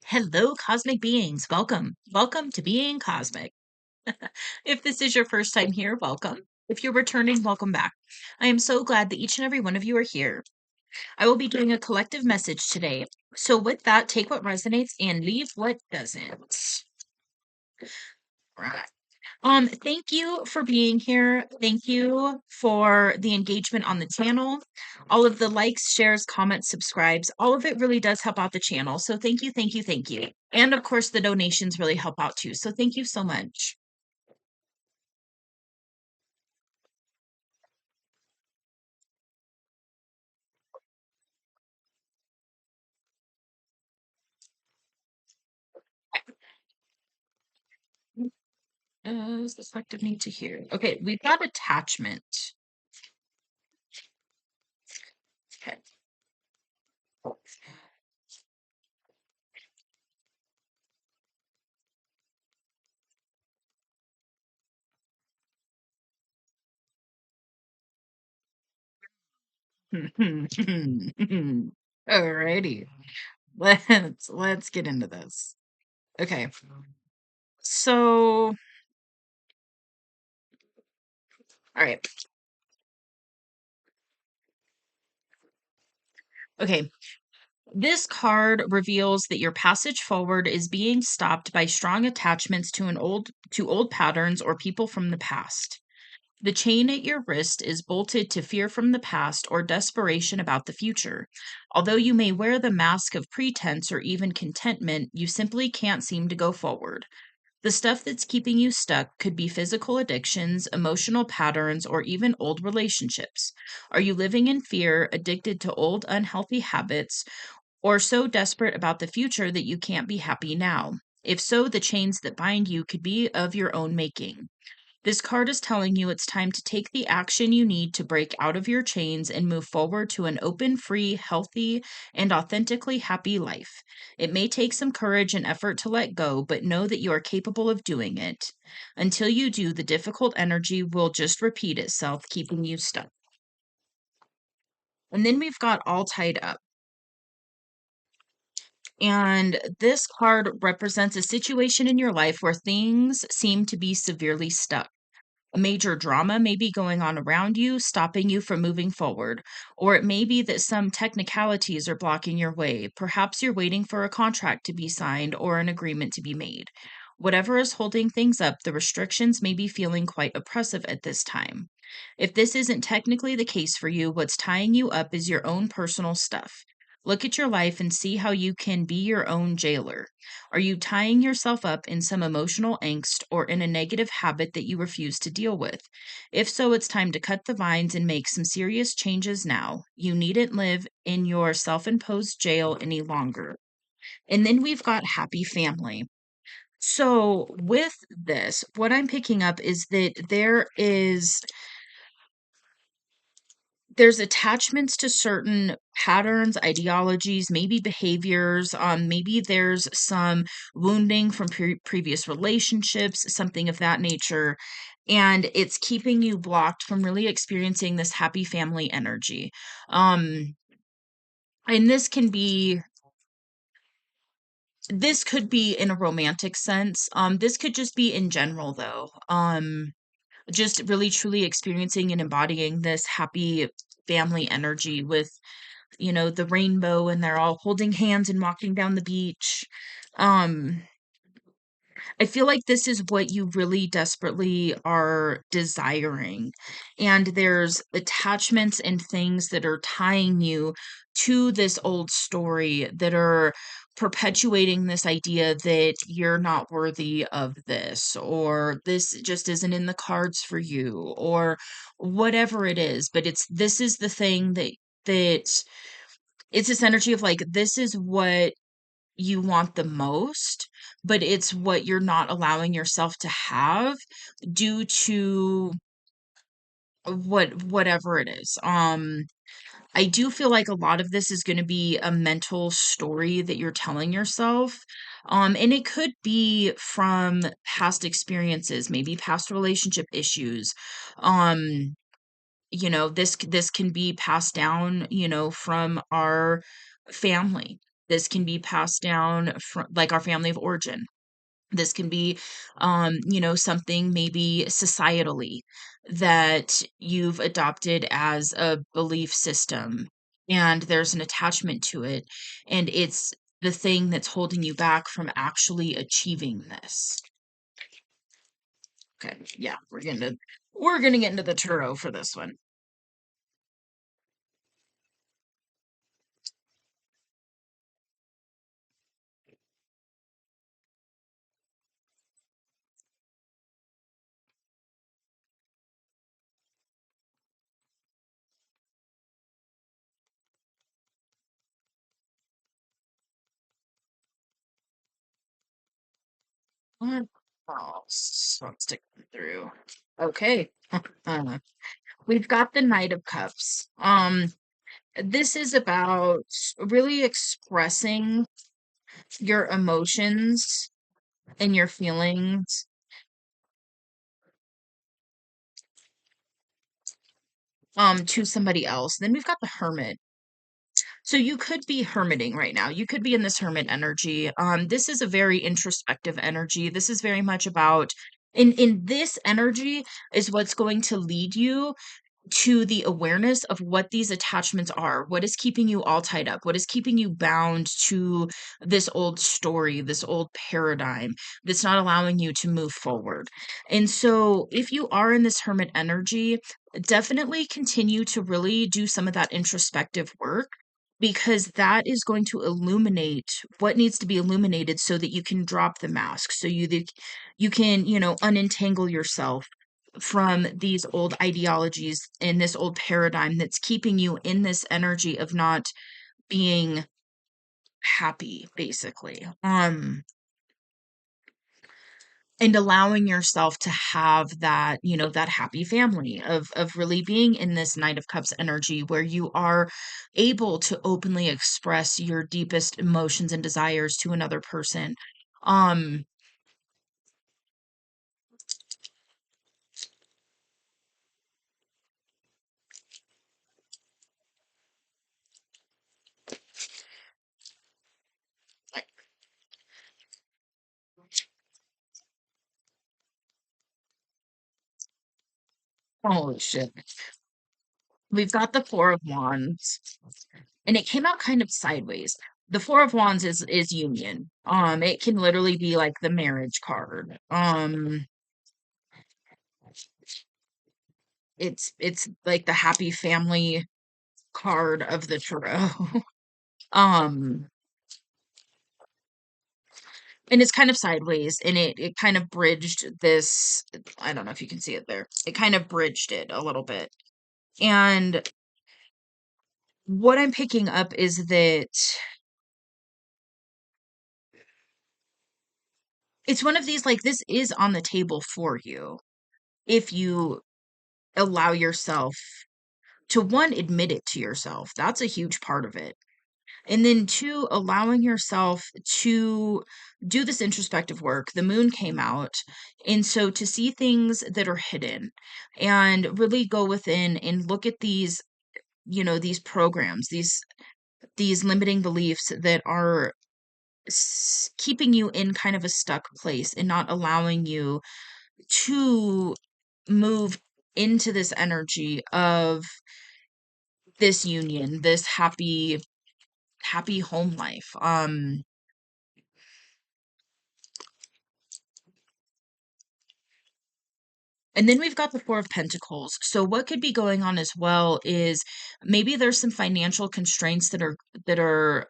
Hello, cosmic beings. Welcome. Welcome to Being Cosmic. If this is your first time here, welcome. If you're returning, welcome back. I am so glad that each and every one of you are here. I will be doing a collective message today. So, with that, take what resonates and leave what doesn't. Right. Thank you for being here. Thank you for the engagement on the channel. All of the likes, shares, comments, subscribes, all of it really does help out the channel. So thank you, thank you, thank you. And of course, the donations really help out too. So thank you so much. Is the collective need to hear? Okay, we've got attachment. Okay. Alrighty. Let's get into this. Okay. So, all right. Okay. This card reveals that your passage forward is being stopped by strong attachments to old patterns or people from the past. The chain at your wrist is bolted to fear from the past or desperation about the future. Although you may wear the mask of pretense or even contentment, you simply can't seem to go forward. The stuff that's keeping you stuck could be physical addictions, emotional patterns, or even old relationships. Are you living in fear, addicted to old unhealthy habits, or so desperate about the future that you can't be happy now? If so, the chains that bind you could be of your own making. This card is telling you it's time to take the action you need to break out of your chains and move forward to an open, free, healthy, and authentically happy life. It may take some courage and effort to let go, but know that you are capable of doing it. Until you do, the difficult energy will just repeat itself, keeping you stuck. And then we've got all tied up. And this card represents a situation in your life where things seem to be severely stuck. A major drama may be going on around you, stopping you from moving forward. Or it may be that some technicalities are blocking your way. Perhaps you're waiting for a contract to be signed or an agreement to be made. Whatever is holding things up, the restrictions may be feeling quite oppressive at this time. If this isn't technically the case for you, what's tying you up is your own personal stuff. Look at your life and see how you can be your own jailer. Are you tying yourself up in some emotional angst or in a negative habit that you refuse to deal with? If so, it's time to cut the vines and make some serious changes now. You needn't live in your self imposed jail any longer. And then we've got happy family. So, with this, what I'm picking up is that there's attachments to certain patterns, ideologies, maybe behaviors. Maybe there's some wounding from previous relationships, something of that nature. And it's keeping you blocked from really experiencing this happy family energy. Um, and this could be in a romantic sense. This could just be in general, though. Just really truly experiencing and embodying this happy family energy with the rainbow and they're all holding hands and walking down the beach. Um, I feel like this is what you really desperately are desiring. And there's attachments and things that are tying you to this old story that are perpetuating this idea that you're not worthy of this, or this just isn't in the cards for you, or whatever it is. But this is the thing that it's this energy of like, this is what you want the most, but it's what you're not allowing yourself to have due to whatever it is. I do feel like a lot of this is going to be a mental story that you're telling yourself. And it could be from past experiences, maybe past relationship issues. Um, this can be passed down, from our family. This can be passed down from like our family of origin. This can be, something maybe societally that you've adopted as a belief system, and there's an attachment to it, and it's the thing that's holding you back from actually achieving this. Okay, yeah, we're gonna get into the tarot for this one. What else wants to come through? Okay. Uh, we've got the Knight of Cups. This is about really expressing your emotions and your feelings to somebody else. Then we've got the Hermit. So you could be hermiting right now. You could be in this hermit energy. This is a very introspective energy. This is very much about in this energy is what's going to lead you to the awareness of what these attachments are, what is keeping you all tied up, what is keeping you bound to this old story, this old paradigm that's not allowing you to move forward. And so, if you are in this hermit energy, definitely continue to really do some of that introspective work because that is going to illuminate what needs to be illuminated so that you can drop the mask so you can unentangle yourself from these old ideologies and this old paradigm that's keeping you in this energy of not being happy, basically. And allowing yourself to have that, that happy family of really being in this Knight of Cups energy where you are able to openly express your deepest emotions and desires to another person. Um, like, holy shit. We've got the Four of Wands. And it came out kind of sideways. The Four of Wands is union. It can literally be like the marriage card. It's like the happy family card of the tarot. Um, and it's kind of sideways, and it kind of bridged this. I don't know if you can see it there. It kind of bridged it a little bit. And what I'm picking up is that it's one of these like this is on the table for you if you allow yourself to one, admit it to yourself. That's a huge part of it. And then two, allowing yourself to do this introspective work. The moon came out. And so to see things that are hidden and really go within and look at these, these programs, these limiting beliefs that are keeping you in kind of a stuck place and not allowing you to move into this energy of this union, this happy home life. And then we've got the Four of Pentacles. So what could be going on as well is maybe there's some financial constraints that are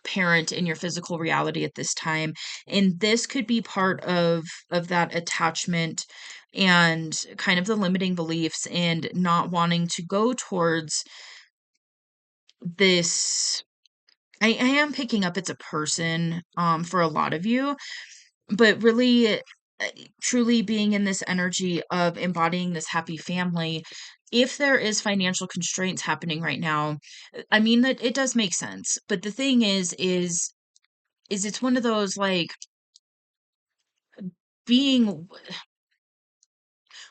apparent in your physical reality at this time. And this could be part of that attachment and kind of the limiting beliefs and not wanting to go towards this. I am picking up it's a person for a lot of you, but really truly being in this energy of embodying this happy family. If there is financial constraints happening right now, I mean that it does make sense, but the thing is it's one of those like being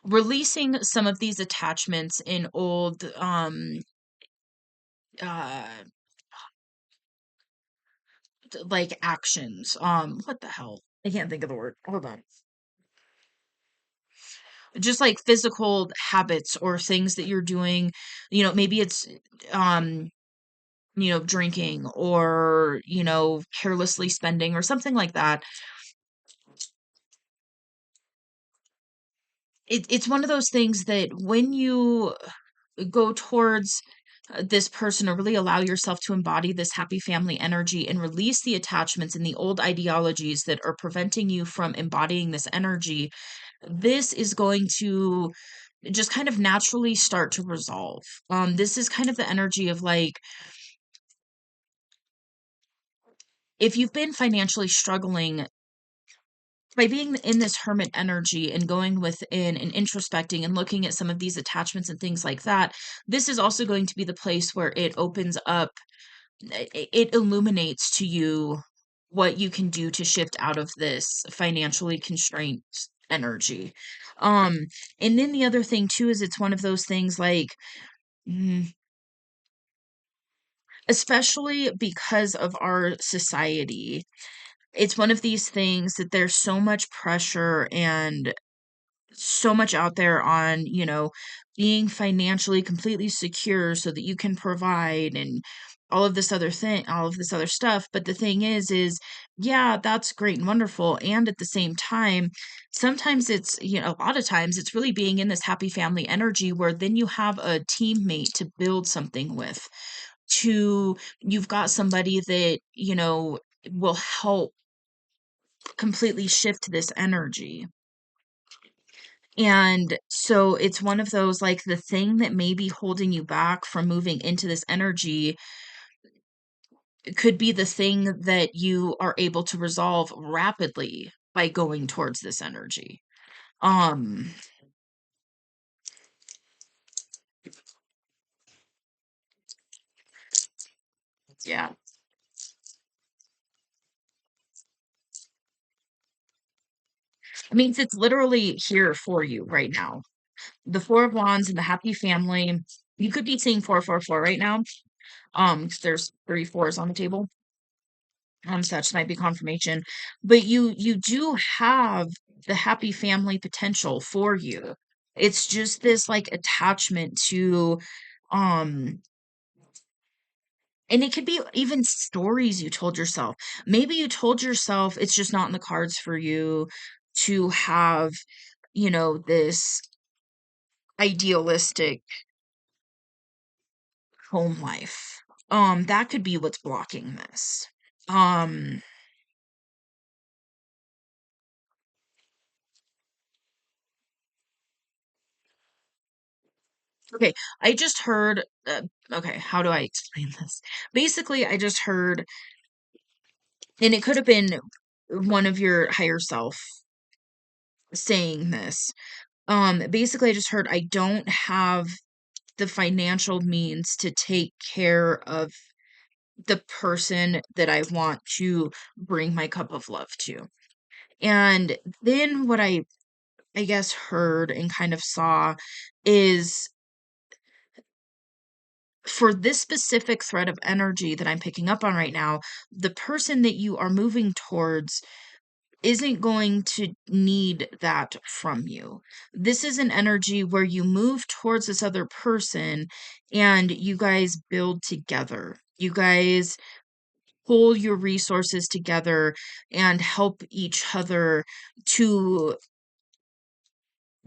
releasing some of these attachments in old uh like actions. What the hell? I can't think of the word. Hold on. Just like physical habits or things that you're doing, maybe it's um drinking or, carelessly spending or something like that. It's one of those things that when you go towards this person or really allow yourself to embody this happy family energy and release the attachments and the old ideologies that are preventing you from embodying this energy, this is going to just kind of naturally start to resolve. This is kind of the energy of like, if you've been financially struggling, by being in this hermit energy and going within and introspecting and looking at some of these attachments and things like that, this is also going to be the place where it opens up, it illuminates to you what you can do to shift out of this financially constrained energy. Um, and then the other thing too is it's one of those things like, mm, especially because of our society, it's one of these things that there's so much pressure and so much out there on, being financially completely secure so that you can provide and all of this other stuff. But the thing is, yeah, that's great and wonderful. And at the same time, sometimes it's, a lot of times it's really being in this happy family energy where then you have a teammate to build something with, you've got somebody that, will help completely shift this energy. And so it's one of those, like, the thing that may be holding you back from moving into this energy could be the thing that you are able to resolve rapidly by going towards this energy. Um, yeah. I mean, it's literally here for you right now. The Four of Wands and the happy family. You could be seeing 444 right now. 'Cause there's 3 4s on the table. So that just might be confirmation. But you do have the happy family potential for you. It's just this like attachment to um and it could be even stories you told yourself. Maybe you told yourself it's just not in the cards for you to have, this idealistic home life. That could be what's blocking this. Um Okay, I just heard, okay, how do I explain this? Basically, I just heard, and it could have been one of your higher self saying this. Basically, I just heard I don't have the financial means to take care of the person that I want to bring my cup of love to. And then what I guess heard and kind of saw is for this specific thread of energy that I'm picking up on right now, the person that you are moving towards isn't going to need that from you. This is an energy where you move towards this other person and you guys build together. You guys pull your resources together and help each other to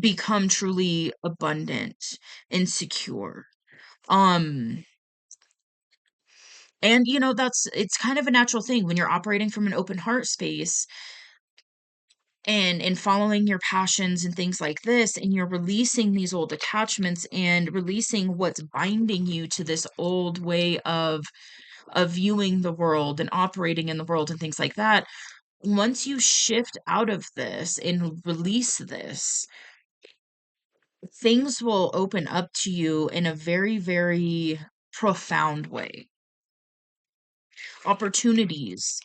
become truly abundant and secure. Um And, it's kind of a natural thing when you're operating from an open heart space and following your passions and things like this, and you're releasing these old attachments and releasing what's binding you to this old way of viewing the world and operating in the world and things like that. Once you shift out of this and release this, things will open up to you in a very, very profound way. Opportunities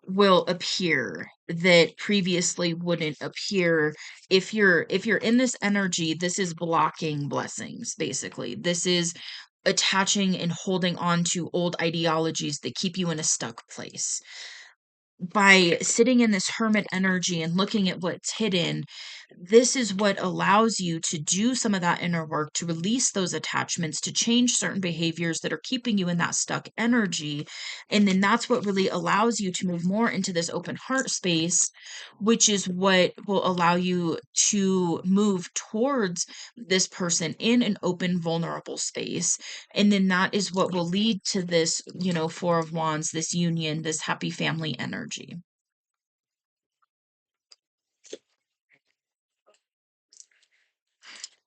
will appear that previously wouldn't appear. If you're in this energy, this is blocking blessings basically. This is attaching and holding on to old ideologies that keep you in a stuck place. By sitting in this hermit energy and looking at what's hidden, this is what allows you to do some of that inner work, to release those attachments, to change certain behaviors that are keeping you in that stuck energy. And then that's what really allows you to move more into this open heart space, which is what will allow you to move towards this person in an open, vulnerable space. And then that is what will lead to this, Four of Wands, this union, this happy family energy.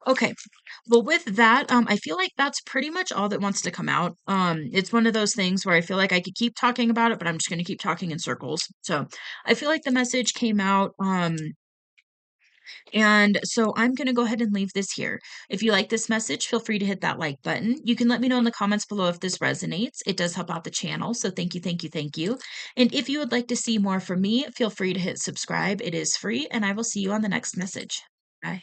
Okay. Well, with that, I feel like that's pretty much all that wants to come out. It's one of those things where I feel like I could keep talking about it, but I'm just going to keep talking in circles. So I feel like the message came out. And so I'm going to go ahead and leave this here. If you like this message, feel free to hit that like button. You can let me know in the comments below if this resonates. It does help out the channel. So thank you, thank you, thank you. And if you would like to see more from me, feel free to hit subscribe. It is free, and I will see you on the next message. Bye.